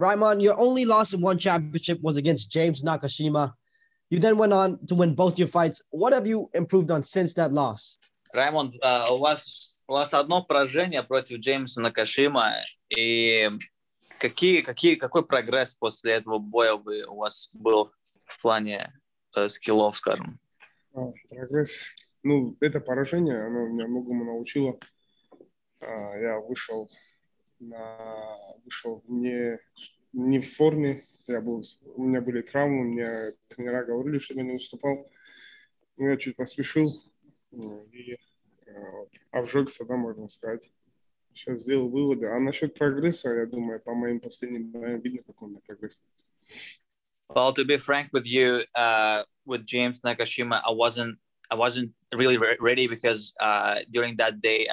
Raimond, your only loss in one championship was against James Nakashima. You then went on to win both your fights. What have you improved on since that loss? Раймонд, у вас одно поражение против Джеймса Накашима. И какой прогресс после этого боя у вас был в плане скиллов, скажем? Прогресс. Это поражение, оно меня многому научило. Я вышел не в форме. У меня были травмы, мне тренера говорили, чтобы я не выступал. Но я чуть поспешил и обжегся, да, можно сказать. Сейчас сделал выводы. А насчет прогресса, я думаю, по моим последним боям видно, какой у меня прогресс. Well, to be frank with you, with James Nakashima, I wasn't really ready because during that day,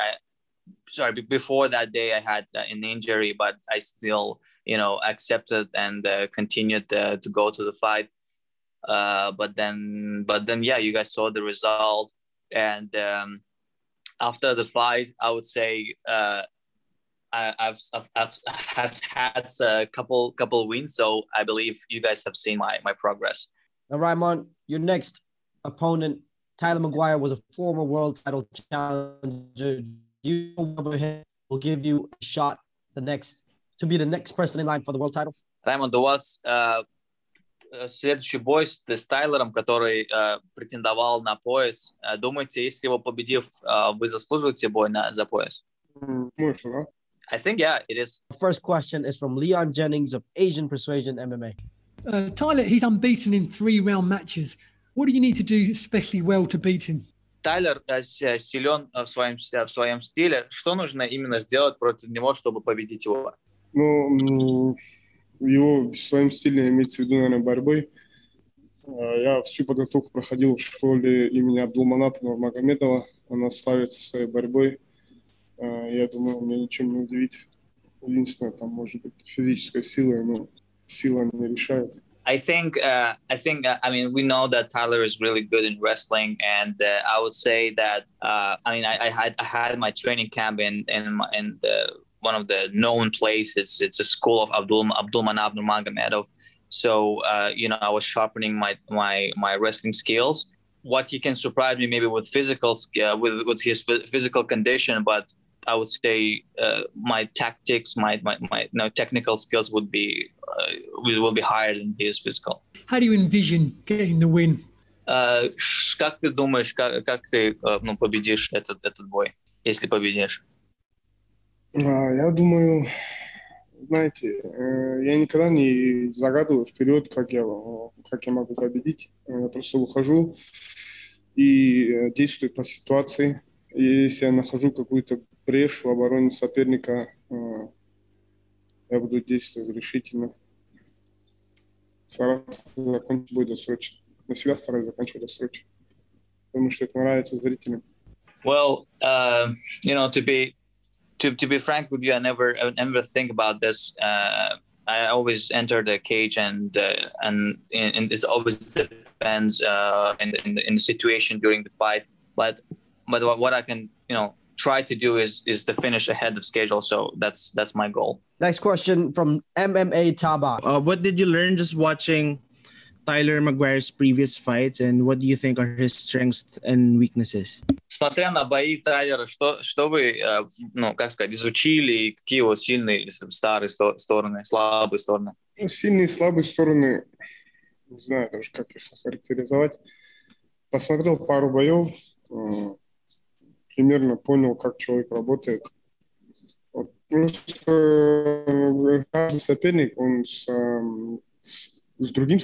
before that day, I had an injury, but I still, accepted and continued to go to the fight. But then, yeah, you guys saw the result, and after the fight, I would say I've had a couple wins, so I believe you guys have seen my progress. Now, Raimond, your next opponent, Tyler McGuire, was a former world title challenger. You will give you a shot to be the next person in line for the world title. Raimond, у вас следующий бой с Тайлером, который претендовал на пояс. Думаете, если его победив, вы заслуживаете бой за пояс? I think, yeah, it is. The first question is from Leon Jennings of Asian Persuasion MMA. Tyler, he's unbeaten in 3-round matches. What do you need to do especially well to beat him? Тайлер силен в своем стиле. Что нужно именно сделать против него, чтобы победить его? Его в своем стиле имеется в виду, наверное, борьбой. Я всю подготовку проходил в школе имени Абдулманаба Магомедова. Она славится своей борьбой. Я думаю, меня ничем не удивить. Единственное, там может быть физическая сила, но сила не решает. I think, we know that Tyler is really good in wrestling, and I would say that, I had my training camp in one of the known places. It's a school of Abdulmanap Magomedov. So, I was sharpening my wrestling skills. What he can surprise me maybe with with his physical condition, but I would say my tactics, my technical skills will be higher than his physical. How do you envision getting the win? Как ты думаешь, как ты победишь этот бой, если победишь? Я думаю, знаете, я никогда не загадываю вперед, как я могу победить. Я просто выхожу и действую по ситуации. И если я нахожу какую-то брешь в обороне соперника, я буду действовать решительно. Стараться закончить бой досрочно. Я всегда стараюсь заканчивать досрочно, потому что это нравится зрителям. Well, to be frank with you, I never think about this. I always enter the cage, and it always depends in the situation during the fight. But what I can try to do is to finish ahead of schedule. So that's my goal. Next question from MMA Taba. What did you learn just watching Tyler McGuire's previous fights, and what do you think are his strengths and weaknesses? Смотря на бои Тайлера, что вы, изучили, какие его сильные, старые стороны, слабые стороны? Сильные и слабые стороны, не знаю даже, как их охарактеризовать. Посмотрел пару боев, примерно понял, как человек работает. Просто каждый соперник, он с другим,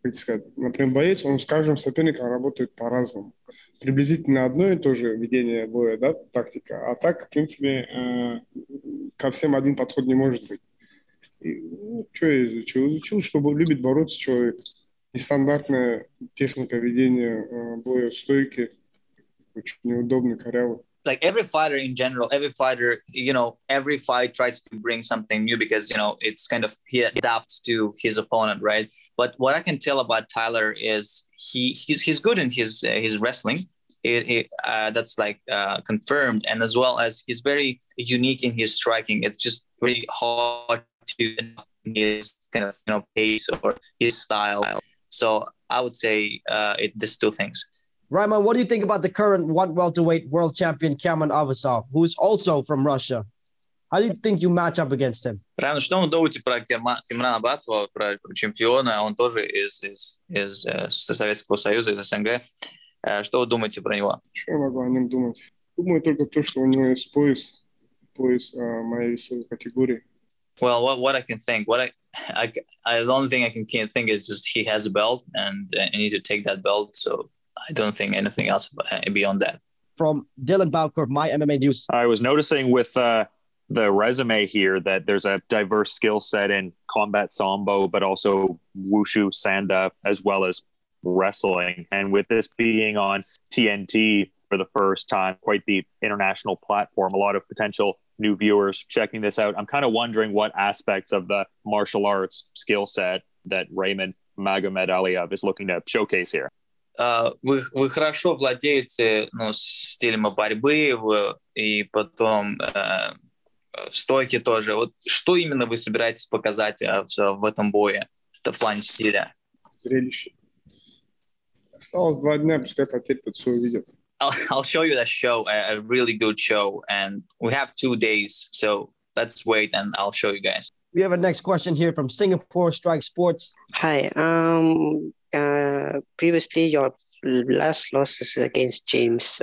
как сказать, например, боец, он с каждым соперником работает по-разному. Приблизительно одно и то же ведение боя, да, тактика. А так, в принципе, ко всем один подход не может быть. И, что я изучил? Изучил, что любит бороться человек. Нестандартная техника ведения боя, стойки, очень неудобный, корявый. Like every fighter in general, every fight tries to bring something new because, it's kind of, he adapts to his opponent, right? But what I can tell about Tyler is he's good in his wrestling. That's confirmed. And as well as he's very unique in his striking. It's just very hard to his kind of pace or his style. So I would say these two things. Raimond, what do you think about the current one welterweight world champion Cameron Avasov, who is also from Russia? How do you think you match up against him? Раймонд, что вы думаете про Камрана Абасова, про чемпиона? Он тоже из Советского Союза, из СНГ. Что вы думаете про него? Что я могу о нем думать? Думаю только то, что у него есть пояс моей весовой категории. Well, what I can think, the only thing I can think is just he has a belt and I need to take that belt. So I don't think anything else beyond that. From Dylan Bowker of My MMA News. I was noticing with the resume here that there's a diverse skill set in combat sambo, but also wushu, sanda, as well as wrestling. And with this being on TNT for the first time, quite the international platform, a lot of potential new viewers checking this out. I'm kind of wondering what aspects of the martial arts skill set that Raimond Magomedaliev is looking to showcase here. Вы хорошо владеете стилем борьбы и потом в стойке тоже. Вот что именно вы собираетесь показать в этом бое в плане стиля? Зрелище. Осталось 2 дня, пускай потерпят, все увидят. I'll show you that show, a really good show, and we have 2 days, so let's wait and I'll show you guys. We have a next question here from Singapore Strike Sports. Hi. Previously, your last losses against James,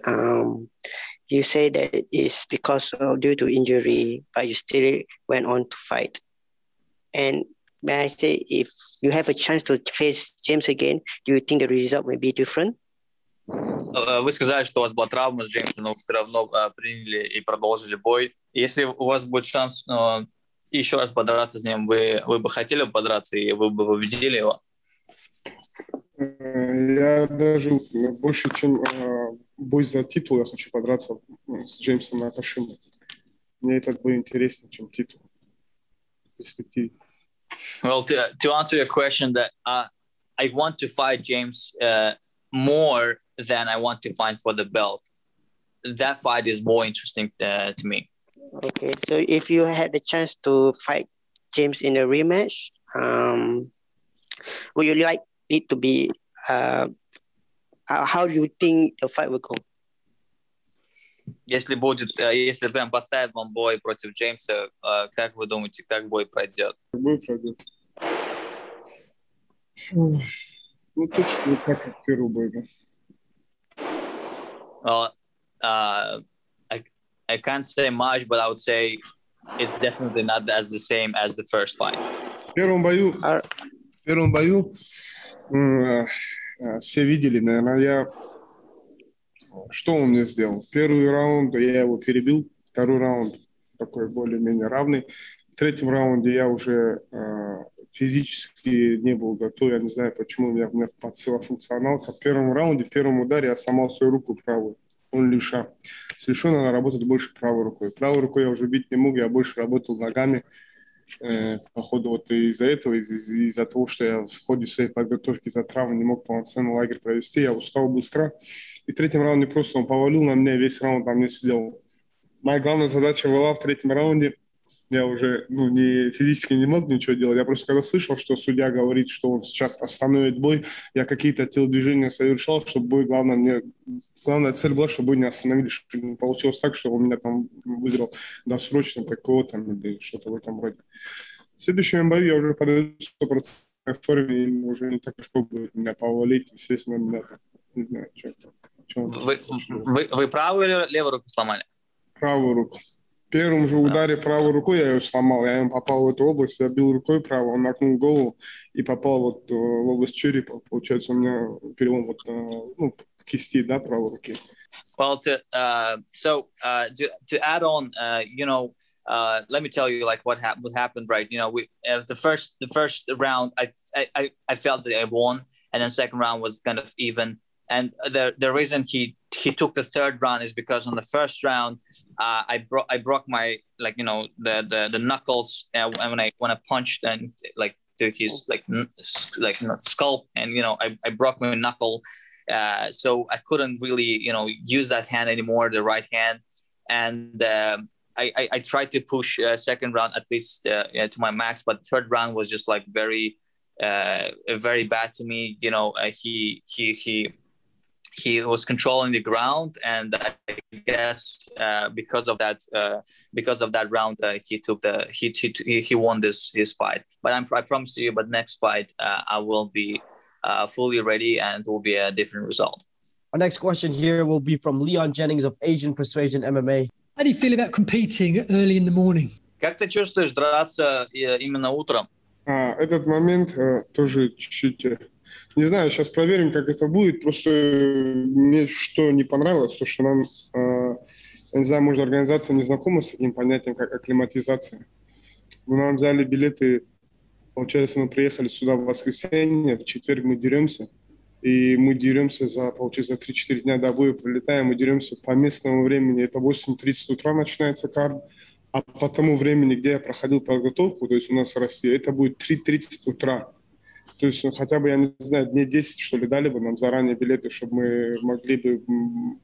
you say that it's because due to injury, but you still went on to fight. And may I say, if you have a chance to face James again, do you think the result may be different? Вы сказали, что у вас была травма с Джеймсом, но вы все равно приняли и продолжили бой. Если у вас будет шанс еще раз подраться с ним, вы бы хотели подраться и вы бы победили его? Я даже больше, чем бой за титул, я хочу подраться с Джеймсом Накашимой. Мне этот бой интереснее, чем титул. В перспективе. Well, to answer your question, that I want to fight James more than I want to fight for the belt. That fight is more interesting to me. Okay, so if you had the chance to fight James in a rematch, would you like it to be? How do you think the fight will go? Если прям поставят вам бой против Джеймса, как вы думаете, как бой пройдет? Бой пройдет. Точно не так, как первый бой, да. Well, I can't say much, but I would say it's definitely not as the same as the first fight. В первом бою все видели, наверное, что он мне сделал. Первый раунд я его перебил, второй раунд такой более-менее равный. В третьем раунде я уже физически не был готов. Я не знаю, почему у меня подсела функционалка. В первом раунде, в первом ударе я сломал свою руку правую. Он левша. С левшой надо работать больше правой рукой. Правой рукой я уже бить не мог, я больше работал ногами. Походу, вот из-за этого, из-за того, что я в ходе своей подготовки за травму не мог полноценный лагерь провести, я устал быстро. И в третьем раунде просто он повалил на меня, весь раунд на мне сидел. Моя главная задача была в третьем раунде, я уже физически не мог ничего делать. Я просто когда слышал, что судья говорит, что он сейчас остановит бой, я какие-то телодвижения совершал, чтобы бой, главная цель была, чтобы бой не остановили, чтобы не получилось так, что он меня там выиграл досрочно, такого там, или что-то в этом роде. В следующем бою я уже подойду в 100% форме, и уже не так легко будет меня повалить, естественно, меня там, не знаю, что. Вы правую или левую руку сломали? Правую руку. В первом же ударе правой рукой я ее сломал. Я им попал в эту область, я бил рукой правой, он накнул голову и попал вот в область черепа. Получается, у меня перелом вот, кисти, да, правой руки. Well, to add on, let me tell you like what happened, right? The first round, I felt that I won, and then second round was kind of even. And the reason he took the third round is because on the first round, I broke my the knuckles when I punched and like to his skull, and I broke my knuckle, so I couldn't really use that hand anymore, the right hand, and I tried to push second round at least to my max, but third round was just like very bad to me. You know, he was controlling the ground, and I guess because of that round, he won his fight. But I promise you, but next fight I will be fully ready, and it will be a different result. Our next question here will be from Leon Jennings of Asian Persuasion MMA. How do you feel about competing early in the morning? Как ты чувствуешь драться именно утром? Этот момент тоже чуть-чуть... Не знаю, сейчас проверим, как это будет. Просто мне что не понравилось, то, что нам, я не знаю, может, организация не знакома с таким понятием, как акклиматизация. Мы нам взяли билеты, получается, мы приехали сюда в воскресенье, в четверг мы деремся. И мы деремся получается, 3-4 дня до боя прилетаем, мы деремся по местному времени. Это 8:30 утра начинается карт. А по тому времени, где я проходил подготовку, то есть у нас в России, это будет 3:30 утра. То есть хотя бы, я не знаю, дней 10, что ли, дали бы нам заранее билеты, чтобы мы могли бы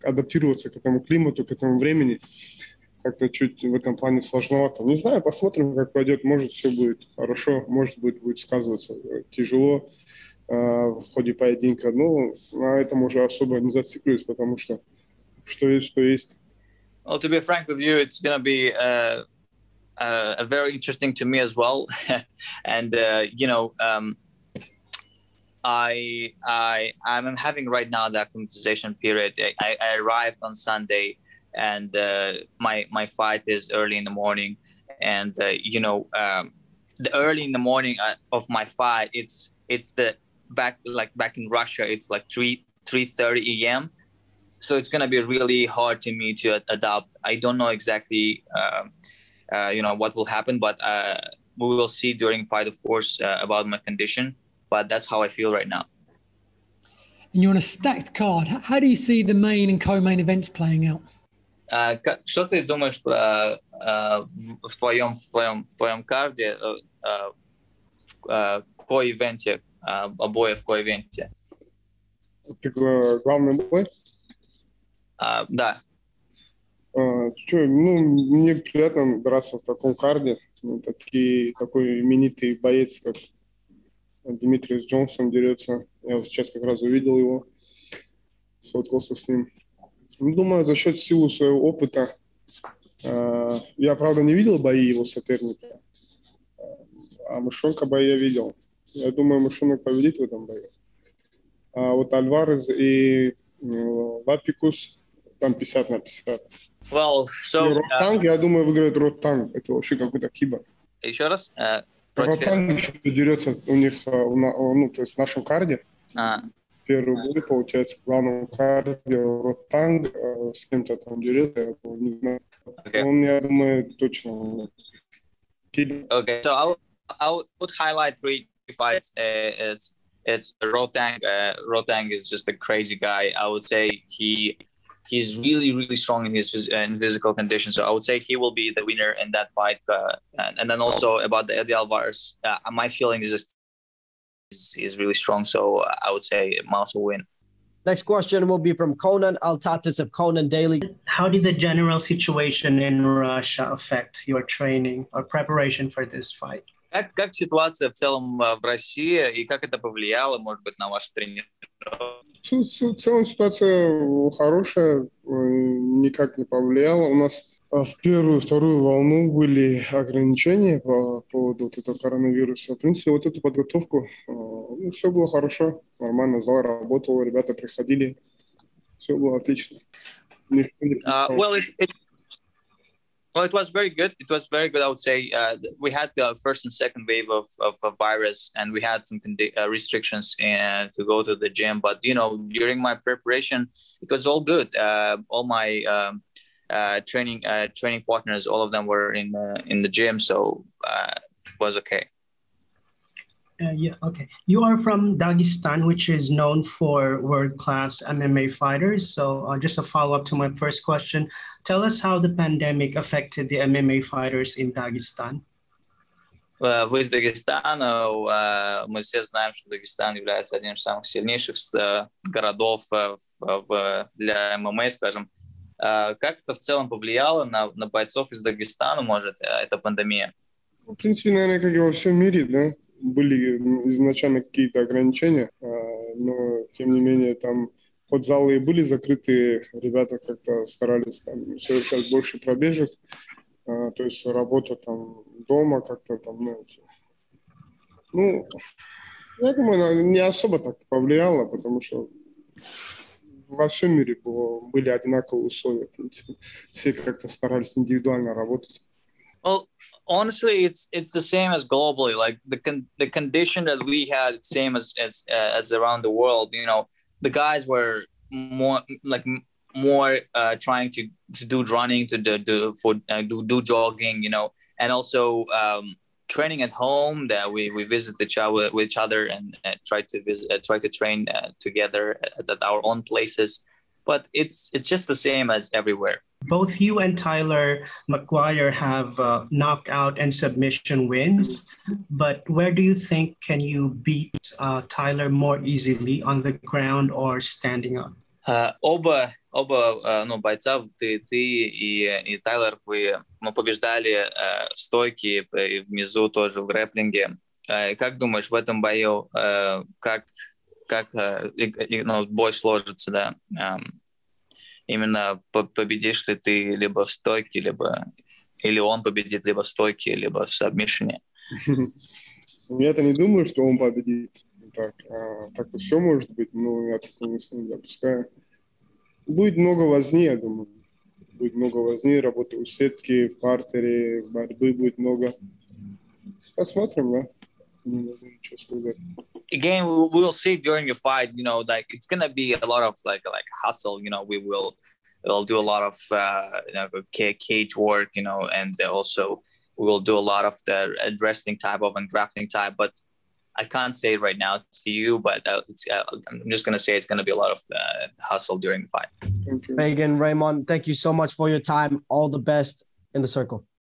адаптироваться к этому климату, к этому времени. Как-то чуть в этом плане сложновато. Не знаю, посмотрим, как пойдет. Может, все будет хорошо, может быть, будет сказываться тяжело в ходе поединка. Но на этом уже особо не зациклюсь, потому что есть, что есть. Well, to be frank with you, it's going to be very interesting to me as well. And, you know, I'm having right now the acclimatization period. I arrived on Sunday, and my fight is early in the morning. And, you know, the early in the morning of my fight, it's the back in Russia, it's like 3:30 a.m. So it's going to be really hard to me to adapt. I don't know exactly, you know, what will happen, but we will see during fight, of course, about my condition. But that's how I feel right now. And you're on a stacked card. How do you see the main and co-main events playing out? Что ты думаешь в твоем карде, ко-ивенте, обои в ко-ивенте? Главный бой? Да. Мне приятно драться в таком карде. Такой именитый боец, как Димитриус Джонсон, дерется. Я вот сейчас как раз увидел его, сфоткался с ним. Думаю, за счет силы своего опыта. Я, правда, не видел бои его соперника, а Мышонка бои я видел. Я думаю, Мышонок победит в этом бою. А вот Альварес и Лапикус там 50-50. Well, so, Ротанг, я думаю, выиграет Ротанг. Это вообще какой-то кибер. Еще раз? Ротанг еще дерется у них, то есть в нашем карде. Первый бой, получается, в главном карде Ротанг с кем-то там дерется, я не знаю. Okay. Он, я думаю, точно. Okay, so I would highlight 3 fights. It's Rotang. Rotang is just a crazy guy. I would say he's really strong in his physical condition. So I would say he will be the winner in that fight. And then also about the Eddie Alvarez, my feeling is just he's really strong. So I would say Mouse will win. Next question will be from Conan Altatis of Conan Daily. How did the general situation in Russia affect your training or preparation for this fight? Как ситуация в целом в России и как это повлияло, может быть, на вашу тренировку? В целом ситуация хорошая, никак не повлияла. У нас в первую, вторую волну были ограничения по поводу вот этого коронавируса. В принципе, вот эту подготовку, все было хорошо, нормально, зал работал, ребята приходили, все было отлично. Well, it was very good. It was very good, I would say. We had the first and second wave of virus, and we had some restrictions to go to the gym. But, you know, during my preparation, it was all good. All my training partners, all of them were in the gym, so it was okay. Yeah, okay. You are from Dagestan, which is known for world-class MMA fighters. So just a follow-up to my first question. Tell us how the pandemic affected the MMA fighters in Dagestan. Вы из Дагестана. Мы все знаем, что Дагестан является одним из самых сильнейших городов для ММА, скажем. Как это в целом повлияло на бойцов из Дагестана, может, эта пандемия? В принципе, наверное, как и во всем мире, да, были изначально какие-то ограничения, но, тем не менее, там хоть залы и были закрыты, ребята как-то старались там совершать больше пробежек, то есть работа там дома как-то там, ну, я думаю, она не особо так повлияла, потому что во всем мире были одинаковые условия, в принципе. Все как-то старались индивидуально работать. Well, honestly, it's the same as globally. Like the condition that we had, same as around the world. You know, the guys were more trying to do running, to do jogging. You know, and also training at home. That we visit each other with each other and try to train together at our own places. But it's just the same as everywhere. Both you and Tyler McGuire have knockout and submission wins, but where do you think can you beat Tyler more easily, on the ground or standing up? Оба бойца, ты и Тайлер, вы побеждали в стойке и внизу тоже в грэпплинге. Как думаешь, в этом бою как бой сложится, да? Именно победишь ли ты либо в стойке, или он победит либо в стойке, либо в сабмишине? Я-то не думаю, что он победит. Так-то все может быть, но я такого не допускаю. Будет много возни, я думаю. Будет много возни, работы у сетки, в партере, борьбы будет много. Посмотрим, да. Не могу ничего сказать. Again, we will see during the fight. You know, like it's gonna be a lot of like hustle. You know, we'll do a lot of cage work. You know, and also we will do a lot of the wrestling type of and grappling type. But I can't say it right now to you. But I'm just gonna say it's gonna be a lot of hustle during the fight. Thank you. Megan, Raimond, thank you so much for your time. All the best in the circle.